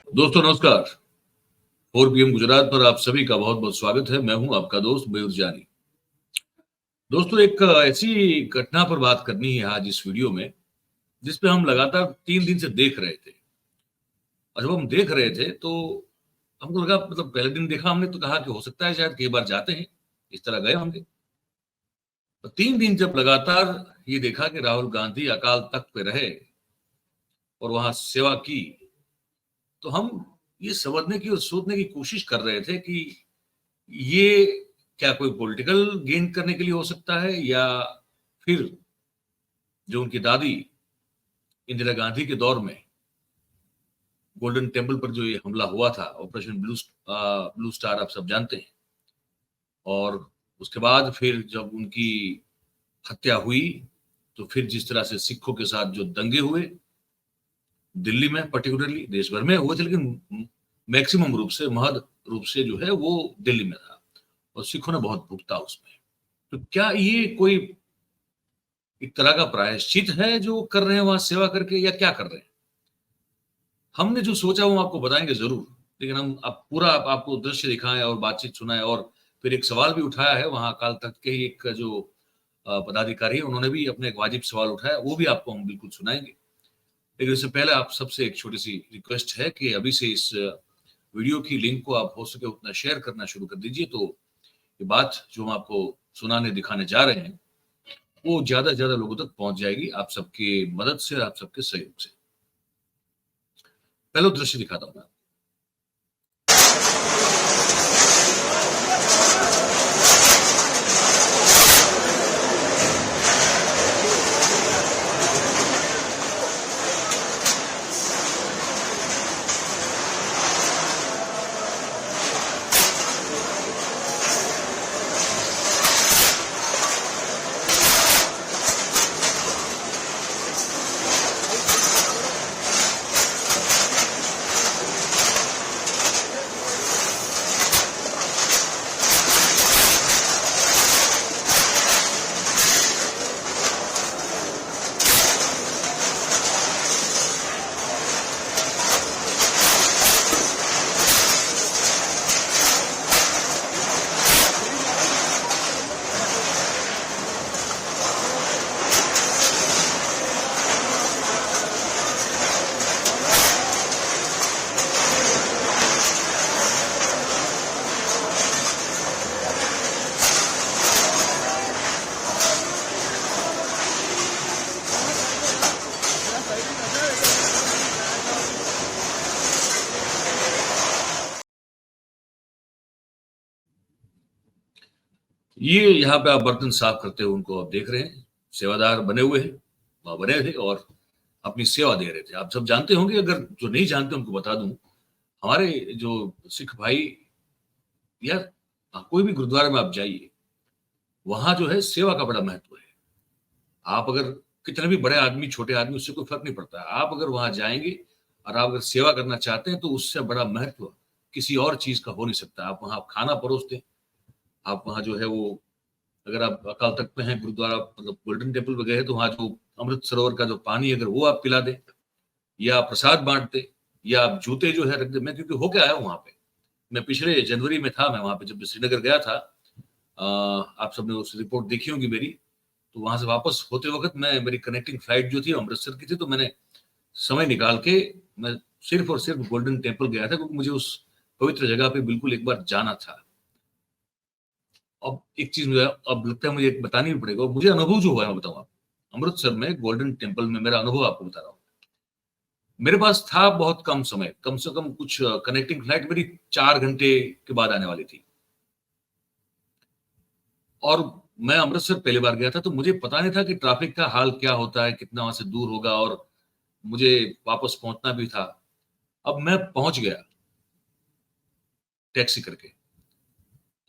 दोस्तों नमस्कार। 4 PM गुजरात पर आप सभी का बहुत बहुत स्वागत है। मैं हूं आपका दोस्त मयूर जानी। दोस्तों एक ऐसी घटना पर बात करनी है आज इस वीडियो में, जिस पे हम लगातार 3 दिन से देख रहे थे। और जब हम देख रहे थे तो हमको लगा, मतलब पहले दिन देखा हमने तो कहा कि हो सकता है शायद कई बार जाते हैं, इस तरह गए होंगे। तो 3 दिन जब लगातार ये देखा कि राहुल गांधी अकाल तख्त पे रहे और वहां सेवा की, तो हम ये समझने की और सोचने की कोशिश कर रहे थे कि ये क्या कोई पॉलिटिकल गेन करने के लिए हो सकता है, या फिर जो उनकी दादी इंदिरा गांधी के दौर में गोल्डन टेम्पल पर जो ये हमला हुआ था, ऑपरेशन ब्लू स्टार, आप सब जानते हैं। और उसके बाद फिर जब उनकी हत्या हुई तो फिर जिस तरह से सिखों के साथ जो दंगे हुए दिल्ली में, पर्टिकुलरली देश भर में हुए थे, लेकिन मैक्सिमम रूप से, महद रूप से जो है वो दिल्ली में था और सिखों ने बहुत भुगता उसमें। तो क्या ये कोई एक तरह का प्रायश्चित है जो कर रहे हैं वहां सेवा करके, या क्या कर रहे हैं? हमने जो सोचा वो आपको बताएंगे जरूर, लेकिन हम अब पूरा आपको दृश्य दिखाएं और बातचीत सुनाएं, और फिर एक सवाल भी उठाया है वहां अकाल तख्त के ही एक जो पदाधिकारी है, उन्होंने भी अपने एक वाजिब सवाल उठाया, वो भी आपको हम बिल्कुल सुनाएंगे। लेकिन इससे पहले आप सबसे एक छोटी सी रिक्वेस्ट है कि अभी से इस वीडियो की लिंक को आप हो सके उतना शेयर करना शुरू कर दीजिए, तो ये बात जो हम आपको सुनाने दिखाने जा रहे हैं वो ज्यादा से ज्यादा लोगों तक पहुंच जाएगी, आप सबकी मदद से, आप सबके सहयोग से। पहले दृश्य दिखाता हूं मैं। ये यहाँ पे आप बर्तन साफ करते हुए उनको आप देख रहे हैं, सेवादार बने हुए हैं, वहां बने थे और अपनी सेवा दे रहे थे। आप सब जानते होंगे, अगर जो नहीं जानते उनको बता दूं, हमारे जो सिख भाई या कोई भी गुरुद्वारे में आप जाइए, वहां जो है सेवा का बड़ा महत्व है। आप अगर कितने भी बड़े आदमी, छोटे आदमी, उससे कोई फर्क नहीं पड़ता। आप अगर वहां जाएंगे और आप अगर सेवा करना चाहते हैं तो उससे बड़ा महत्व किसी और चीज का हो नहीं सकता। आप वहां खाना परोसते हैं, आप वहां जो है वो, अगर आप अकाल तख्त में हैं, गुरुद्वारा मतलब गोल्डन टेम्पल में गए तो वहां जो अमृत सरोवर का जो पानी, अगर वो आप पिला दें, या प्रसाद बांट दे, या आप जूते जो है रख दे। मैं क्योंकि होके आया हूँ वहां पे, मैं पिछले जनवरी में था, मैं वहां पे जब श्रीनगर गया था, आप सबने उस रिपोर्ट देखी होगी मेरी। तो वहां से वापस होते वक्त मैं, मेरी कनेक्टिंग फ्लाइट जो थी अमृतसर की थी, तो मैंने समय निकाल के मैं सिर्फ और सिर्फ गोल्डन टेम्पल गया था, क्योंकि मुझे उस पवित्र जगह पे बिल्कुल एक बार जाना था। अब एक चीज मुझे अब लगता है मुझे बतानी भी पड़ेगा, मुझे अनुभव जो हुआ है मैं बताऊँ आपको। अमृतसर में गोल्डन टेम्पल में मेरा अनुभव आपको बता रहा हूँ। मेरे पास था बहुत कम समय, कम से कम कुछ कनेक्टिंग फ्लाइट मेरी 4 घंटे के बाद आने वाली थी, और मैं अमृतसर पहली बार गया था, तो मुझे पता नहीं था कि ट्रैफिक का हाल क्या होता है, कितना वहां से दूर होगा, और मुझे वापस पहुंचना भी था। अब मैं पहुंच गया टैक्सी करके,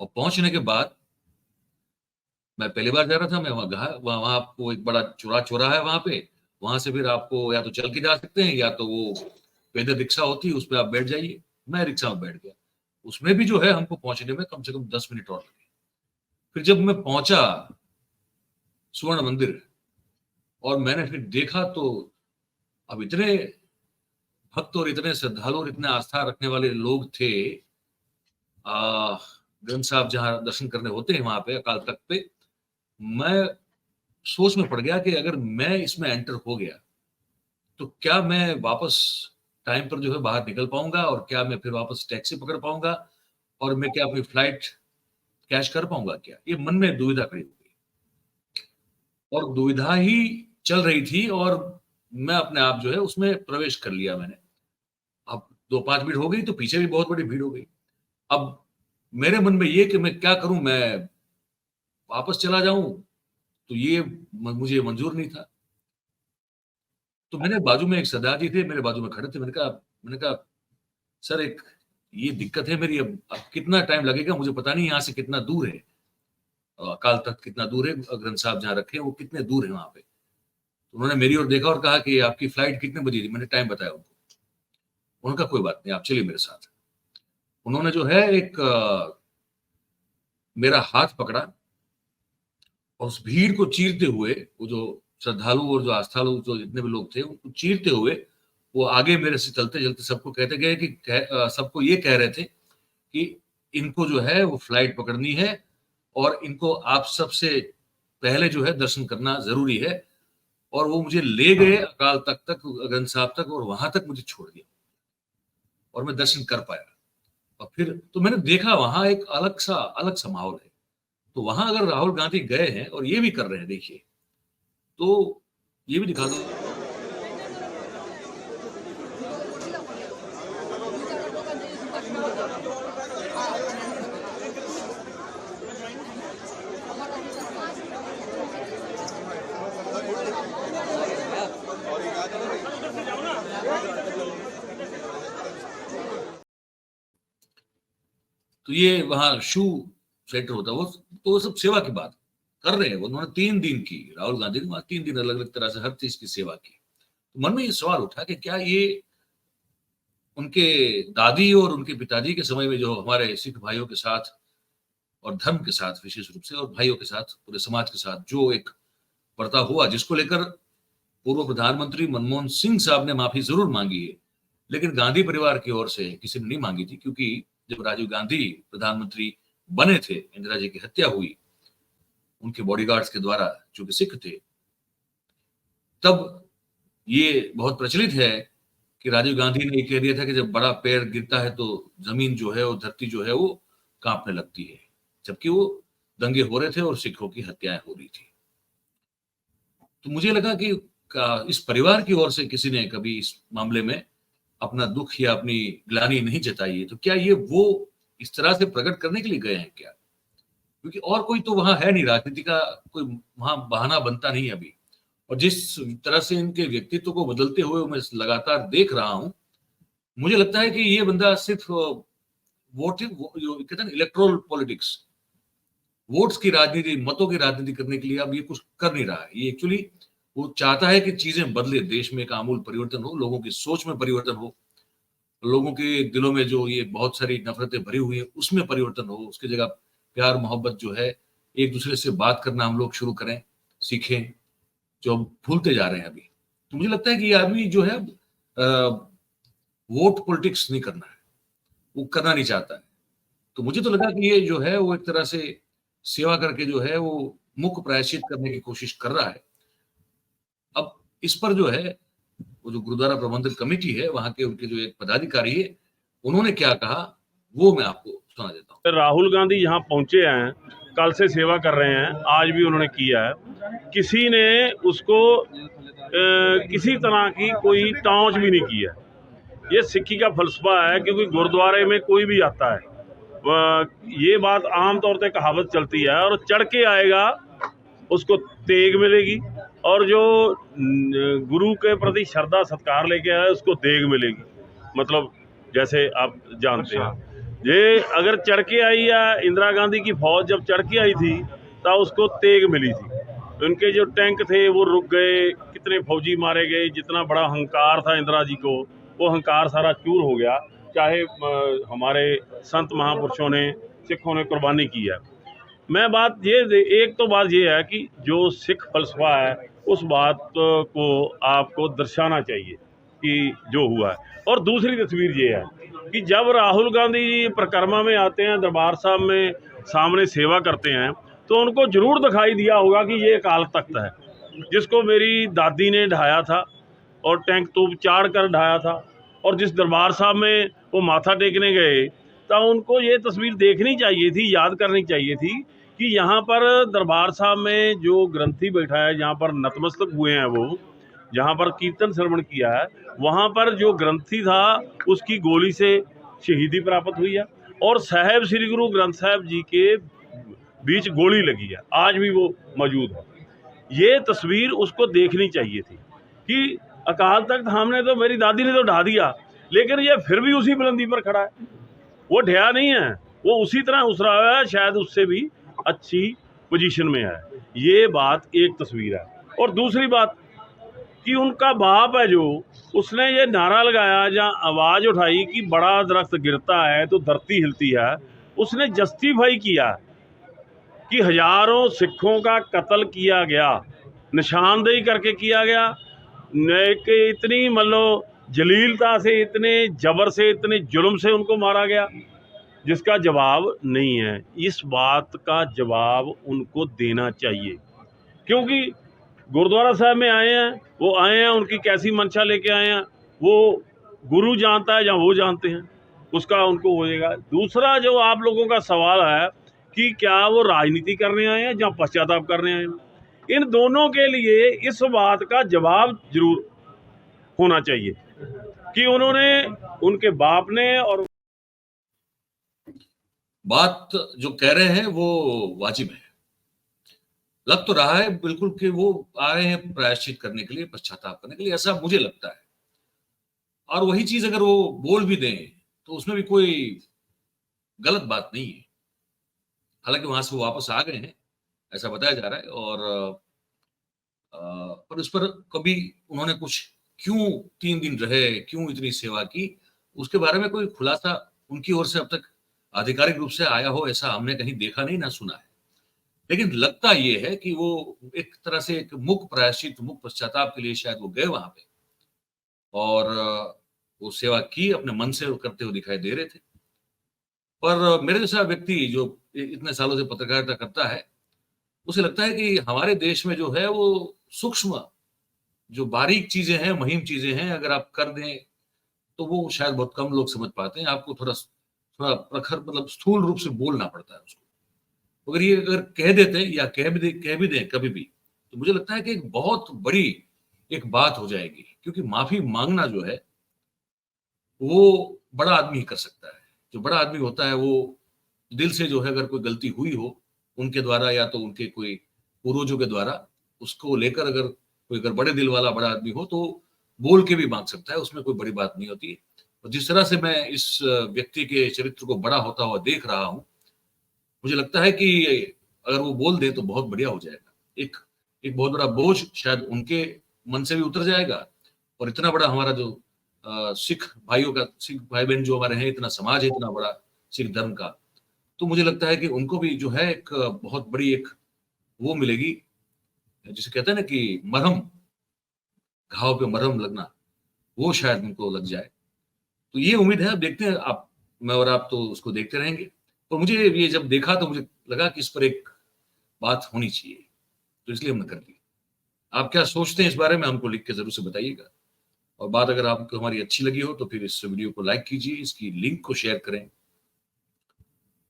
और पहुंचने के बाद मैं पहली बार जा रहा था, मैं वहां गया, वहां आपको एक बड़ा चौराहा है वहां पे। वहां से फिर आपको या तो चल के जा सकते हैं, या तो वो पैदल रिक्शा होती है, उस पर आप बैठ जाइए। मैं रिक्शा में बैठ गया। उसमें भी जो है हमको पहुंचने में कम से कम 10 मिनट और लगे। फिर जब मैं पहुंचा स्वर्ण मंदिर, और मैंने फिर देखा, तो अब इतने भक्त और इतने श्रद्धालु और इतने आस्था रखने वाले लोग थे ग्रंथ साहब जहां दर्शन करने होते हैं वहां पे अकाल तख्त पे, मैं सोच में पड़ गया कि अगर मैं इसमें एंटर हो गया तो क्या मैं वापस टाइम पर जो है बाहर निकल पाऊंगा, और क्या मैं फिर वापस टैक्सी पकड़ पाऊंगा, और मैं क्या अपनी फ्लाइट कैश कर पाऊंगा क्या? ये मन में दुविधा खड़ी हो गई, और दुविधा ही चल रही थी, और मैं अपने आप जो है उसमें प्रवेश कर लिया मैंने। अब 2-5 मिनट हो गई तो पीछे भी बहुत बड़ी भीड़ हो गई। अब मेरे मन में ये कि मैं क्या करूं, मैं वापस चला जाऊं, तो ये मुझे मंजूर नहीं था। तो मैंने बाजू में एक सरदार जी थे, मेरे बाजू में खड़े थे। मैंने कहा सर, एक ये दिक्कत है मेरी, अब कितना टाइम लगेगा मुझे पता नहीं, यहाँ से कितना दूर है, अकाल तख्त कितना दूर है, ग्रंथ साहब जहाँ रखे हैं वो कितने दूर है वहां पे। तो उन्होंने मेरी ओर देखा और कहा कि आपकी फ्लाइट कितने बजे थी? मैंने टाइम बताया उनको। उन्होंने कहा कोई बात नहीं, आप चलिए मेरे साथ। उन्होंने जो है एक मेरा हाथ पकड़ा, और उस भीड़ को चीरते हुए, वो जो श्रद्धालु और जो आस्थालु जो जितने भी लोग थे उनको चीरते हुए वो आगे मेरे से चलते चलते सबको कहते गए कि सबको ये कह रहे थे कि इनको जो है वो फ्लाइट पकड़नी है, और इनको आप सबसे पहले जो है दर्शन करना जरूरी है। और वो मुझे ले गए अकाल तख्त तक, ग्रंथ साहब तक, और वहां तक मुझे छोड़ दिया, और मैं दर्शन कर पाया। और फिर तो मैंने देखा वहां एक अलग सा माहौल है। तो वहां अगर राहुल गांधी गए हैं और ये भी कर रहे हैं, देखिए, तो ये भी दिखा दो। तो ये वहां शू सेंटर होता है, वो तो वो सब सेवा की बात कर रहे हैं। उन्होंने 3 दिन की, राहुल गांधी ने वहां 3 दिन अलग अलग तरह से हर चीज की सेवा की। तो मन में ये सवाल उठा कि क्या ये उनके दादी और उनके पिताजी के समय में जो हमारे सिख भाइयों के साथ और धर्म के साथ विशेष रूप से, और भाइयों के साथ, पूरे समाज के साथ जो एक बर्ताव हुआ, जिसको लेकर पूर्व प्रधानमंत्री मनमोहन सिंह साहब ने माफी जरूर मांगी है, लेकिन गांधी परिवार की ओर से किसी ने नहीं मांगी थी। क्योंकि जब राजीव गांधी प्रधानमंत्री बने थे, इंदिरा जी की हत्या हुई उनके बॉडीगार्ड्स के द्वारा जो कि सिख थे, तब ये बहुत प्रचलित है कि राजीव गांधी ने ये कह दिया था कि जब बड़ा पैर गिरता है तो जमीन जो है, वो धरती जो है वो कांपने लगती है, जबकि वो दंगे हो रहे थे और सिखों की हत्याएं हो रही थी। तो मुझे लगा कि इस परिवार की ओर से किसी ने कभी इस मामले में अपना दुख या अपनी ग्लानि नहीं जताई है, तो क्या ये वो इस तरह से प्रकट करने के लिए गए हैं क्या? क्योंकि और कोई तो वहां है नहीं, राजनीति का कोई वहां बहाना बनता नहीं अभी। और जिस तरह से इनके व्यक्तित्व को बदलते हुए मैं लगातार देख रहा हूं, मुझे लगता है कि ये बंदा सिर्फ जो कहते हैं इलेक्ट्रोल पॉलिटिक्स, वोट्स की राजनीति, मतों की राजनीति करने के लिए अब ये कुछ कर नहीं रहा है। ये एक्चुअली वो चाहता है कि चीजें बदले, देश में एक आमूल परिवर्तन हो, लोगों की सोच में परिवर्तन हो, लोगों के दिलों में जो ये बहुत सारी नफरतें भरी हुई है उसमें परिवर्तन हो, उसकी जगह प्यार मोहब्बत जो है, एक दूसरे से बात करना हम लोग शुरू करें, सीखें, जो हम भूलते जा रहे हैं अभी। तो मुझे लगता है कि ये आदमी जो है वोट पॉलिटिक्स नहीं करना है, वो करना नहीं चाहता है। तो मुझे तो लगा कि ये जो है वो एक तरह से सेवा करके जो है वो मुख प्रायश्चित करने की कोशिश कर रहा है। अब इस पर जो है वो जो गुरुद्वारा प्रबंधक कमेटी है, वहां के उनके जो एक पदाधिकारी है, उन्होंने क्या कहा वो मैं आपको सुना देता हूँ। राहुल गांधी यहाँ पहुंचे हैं, कल से सेवा कर रहे हैं, आज भी उन्होंने किया है। किसी ने उसको किसी तरह की कोई टाँच भी नहीं की है। ये सिक्की का फलसफा है, क्योंकि गुरुद्वारे में कोई भी आता है, ये बात आम तौर पे कहावत चलती है, और चढ़ के आएगा उसको तेग मिलेगी, और जो गुरु के प्रति श्रद्धा सत्कार लेके आया उसको देग मिलेगी। मतलब जैसे आप जानते हैं, ये अगर चढ़ के आई, या इंदिरा गांधी की फौज जब चढ़ के आई थी तब उसको तेग मिली थी। उनके जो टैंक थे वो रुक गए, कितने फौजी मारे गए, जितना बड़ा अहंकार था इंदिरा जी को, वो अहंकार सारा चूर हो गया। चाहे हमारे संत महापुरुषों ने, सिखों ने कुर्बानी की है। मैं बात ये, एक तो बात ये है कि जो सिख फलसफा है उस बात को आपको दर्शाना चाहिए। कि जो हुआ है। और दूसरी तस्वीर ये है कि जब राहुल गांधी जी परिक्रमा में आते हैं, दरबार साहब में सामने सेवा करते हैं, तो उनको जरूर दिखाई दिया होगा कि ये अकाल तख्त है जिसको मेरी दादी ने ढाया था और टैंक तोप चाड़ कर ढाया था। और जिस दरबार साहब में वो माथा टेकने गए, तो उनको ये तस्वीर देखनी चाहिए थी, याद करनी चाहिए थी कि यहाँ पर दरबार साहब में जो ग्रंथी बैठा है, जहाँ पर नतमस्तक हुए हैं, वो जहाँ पर कीर्तन श्रवण किया है, वहाँ पर जो ग्रंथी था उसकी गोली से शहीदी प्राप्त हुई है और साहेब श्री गुरु ग्रंथ साहब जी के बीच गोली लगी है, आज भी वो मौजूद है। ये तस्वीर उसको देखनी चाहिए थी कि अकाल तख्त हमने तो, मेरी दादी ने तो ढा दिया, लेकिन ये फिर भी उसी बुलंदी पर खड़ा है, वो ढया नहीं है, वो उसी तरह उसरा हुआ है, शायद उससे भी अच्छी पोजीशन में है। ये बात एक तस्वीर है। और दूसरी बात कि उनका बाप है जो, उसने ये नारा लगाया या आवाज़ उठाई कि बड़ा दरख्त गिरता है तो धरती हिलती है, उसने जस्टिफाई किया कि हजारों सिखों का कत्ल किया गया, निशानदेही करके किया गया, कि इतनी मतलब जलीलता से, इतने जबर से, इतने जुल्म से उनको मारा गया, जिसका जवाब नहीं है। इस बात का जवाब उनको देना चाहिए, क्योंकि गुरुद्वारा साहब में आए हैं, वो आए हैं, उनकी कैसी मंशा लेके आए हैं वो गुरु जानता है या वो जानते हैं, उसका उनको हो जाएगा। दूसरा जो आप लोगों का सवाल है कि क्या वो राजनीति करने आए हैं या पश्चाताप करने आए हैं, इन दोनों के लिए इस बात का जवाब जरूर होना चाहिए कि उन्होंने, उनके बाप ने, और बात जो कह रहे हैं वो वाजिब है। लग तो रहा है बिल्कुल कि वो आए हैं प्रायश्चित करने के लिए, पश्चाताप करने के लिए, ऐसा मुझे लगता है। और वही चीज अगर वो बोल भी दें तो उसमें भी कोई गलत बात नहीं है। हालांकि वहां से वो वापस आ गए हैं, ऐसा बताया जा रहा है। और पर उस पर कभी उन्होंने कुछ क्यों 3 दिन रहे, क्यों इतनी सेवा की, उसके बारे में कोई खुलासा उनकी ओर से अब तक आधिकारिक रूप से आया हो, ऐसा हमने कहीं देखा नहीं, ना सुना है। लेकिन लगता ये है कि वो एक तरह से एक मुख प्रायश्चित, मुख पश्चाताप के लिए शायद वो गए वहां पे और वो सेवा की, अपने मन से करते हुए दिखाई दे रहे थे। पर मेरे जैसा व्यक्ति जो इतने सालों से पत्रकारिता करता है, उसे लगता है कि हमारे देश में जो है वो सूक्ष्म, जो बारीक चीजें हैं, मुहिम चीजें हैं, अगर आप कर दें तो वो शायद बहुत कम लोग समझ पाते हैं। आपको थोड़ा थोड़ा प्रखर, मतलब स्थूल रूप से बोलना पड़ता है उसको। अगर ये अगर कह देते हैं या कह भी दें कभी भी, तो मुझे लगता है कि एक बहुत बड़ी एक बात हो जाएगी। क्योंकि माफी मांगना जो है वो बड़ा आदमी ही कर सकता है। जो बड़ा आदमी होता है वो दिल से जो है, अगर कोई गलती हुई हो उनके द्वारा या तो उनके कोई पूर्वजों के द्वारा, उसको लेकर अगर कोई अगर बड़े दिल वाला बड़ा आदमी हो तो बोल के भी मांग सकता है, उसमें कोई बड़ी बात नहीं होती। और जिस तरह से मैं इस व्यक्ति के चरित्र को बड़ा होता हुआ देख रहा हूं, मुझे लगता है कि अगर वो बोल दे तो बहुत बढ़िया हो जाएगा। एक एक बहुत बड़ा बोझ शायद उनके मन से भी उतर जाएगा। और इतना बड़ा हमारा जो सिख भाइयों का, सिख भाई बहन जो हमारे हैं, इतना समाज है इतना बड़ा सिख धर्म का, तो मुझे लगता है कि उनको भी जो है एक बहुत बड़ी एक वो मिलेगी, जिसे कहते हैं ना कि मरहम, घाव पे मरहम लगना, वो शायद उनको लग जाए। तो ये उम्मीद है, अब देखते हैं। आप, मैं और आप तो उसको देखते रहेंगे। तो मुझे ये जब देखा तो मुझे लगा कि इस पर एक बात होनी चाहिए, तो इसलिए हमने कर दी। आप क्या सोचते हैं इस बारे में, हमको लिख के जरूर से बताइएगा। और बात अगर आपको हमारी अच्छी लगी हो तो फिर इस वीडियो को लाइक कीजिए, इसकी लिंक को शेयर करें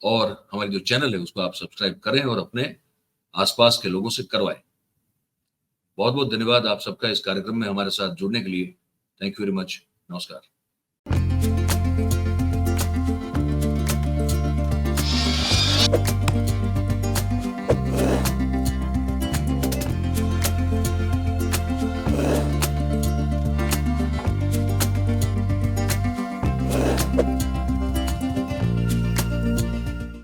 और हमारे जो चैनल है उसको आप सब्सक्राइब करें और अपने आसपास के लोगों से करवाएं। बहुत बहुत धन्यवाद आप सबका इस कार्यक्रम में हमारे साथ जुड़ने के लिए। Thank you very much. नमस्कार।